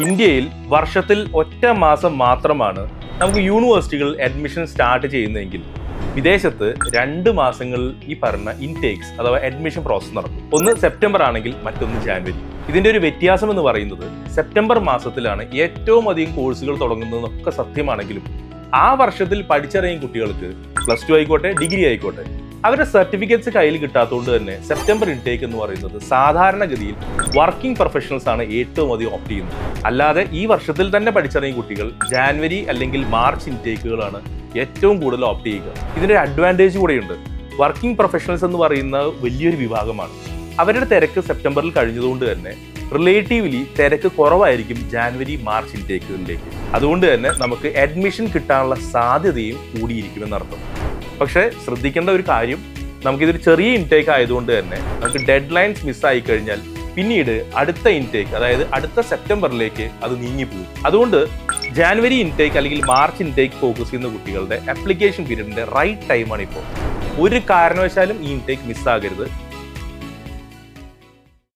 ഇന്ത്യയിൽ വർഷത്തിൽ ഒറ്റ മാസം മാത്രമാണ് നമുക്ക് യൂണിവേഴ്സിറ്റികൾ അഡ്മിഷൻ സ്റ്റാർട്ട് ചെയ്യുന്നതെങ്കിൽ വിദേശത്ത് 2 മാസങ്ങളിൽ ഈ പറഞ്ഞ ഇൻടേക്സ് അഥവാ അഡ്മിഷൻ പ്രോസസ് നടക്കും. ഒന്ന് സെപ്റ്റംബർ ആണെങ്കിൽ മറ്റൊന്ന് ജാനുവരി. ഇതിന്റെ ഒരു വ്യത്യാസം എന്ന് പറയുന്നത് സെപ്റ്റംബർ മാസത്തിലാണ് ഏറ്റവും അധികം കോഴ്സുകൾ തുടങ്ങുന്നതെന്നൊക്കെ സത്യമാണെങ്കിലും ആ വർഷത്തിൽ പഠിച്ചിറങ്ങിയ കുട്ടികൾക്ക് +2 ആയിക്കോട്ടെ ഡിഗ്രി ആയിക്കോട്ടെ അവരുടെ സർട്ടിഫിക്കറ്റ്സ് കയ്യിൽ കിട്ടാത്തതുകൊണ്ട് തന്നെ സെപ്റ്റംബർ ഇൻടേക്ക് എന്ന് പറയുന്നത് സാധാരണഗതിയിൽ വർക്കിംഗ് പ്രൊഫഷണൽസ് ആണ് ഏറ്റവും അധികം ഓപ്റ്റ് ചെയ്യുന്നത്. അല്ലാതെ ഈ വർഷത്തിൽ തന്നെ പഠിച്ചിറങ്ങിയ കുട്ടികൾ ജാനുവരി അല്ലെങ്കിൽ മാർച്ച് ഇൻടേക്കുകളാണ് ഏറ്റവും കൂടുതൽ ഓപ്റ്റ് ചെയ്യുക. ഇതിന്റെ ഒരു അഡ്വാൻറ്റേജ് കൂടെയുണ്ട്. വർക്കിംഗ് പ്രൊഫഷണൽസ് എന്ന് പറയുന്ന വലിയൊരു വിഭാഗമാണ്. അവരുടെ തിരക്ക് സെപ്റ്റംബറിൽ കഴിഞ്ഞതുകൊണ്ട് തന്നെ റിലേറ്റീവ്ലി തിരക്ക് കുറവായിരിക്കും ജാനുവരി മാർച്ച് ഇൻടേക്കുകളിലേക്ക്. അതുകൊണ്ട് തന്നെ നമുക്ക് അഡ്മിഷൻ കിട്ടാനുള്ള സാധ്യതയും കൂടിയിരിക്കുമെന്നർത്ഥം. പക്ഷേ ശ്രദ്ധിക്കേണ്ട ഒരു കാര്യം, നമുക്കിതൊരു ചെറിയ ഇൻടേക്ക് ആയതുകൊണ്ട് തന്നെ നമുക്ക് ഡെഡ് ലൈൻസ് മിസ്സായി കഴിഞ്ഞാൽ പിന്നീട് അടുത്ത ഇൻടേക്ക്, അതായത് അടുത്ത സെപ്റ്റംബറിലേക്ക് അത് നീങ്ങിപ്പോകും. അതുകൊണ്ട് ജാനുവരി ഇൻടേക്ക് അല്ലെങ്കിൽ മാർച്ച് ഇൻടേക്ക് ഫോക്കസ് ചെയ്യുന്ന കുട്ടികളുടെ ആപ്ലിക്കേഷൻ പീരീഡിന്റെ റൈറ്റ് ടൈമാണ് ഇപ്പോൾ. ഒരു കാരണവശാലും ഈ ഇൻടേക്ക് മിസ്സാകരുത്.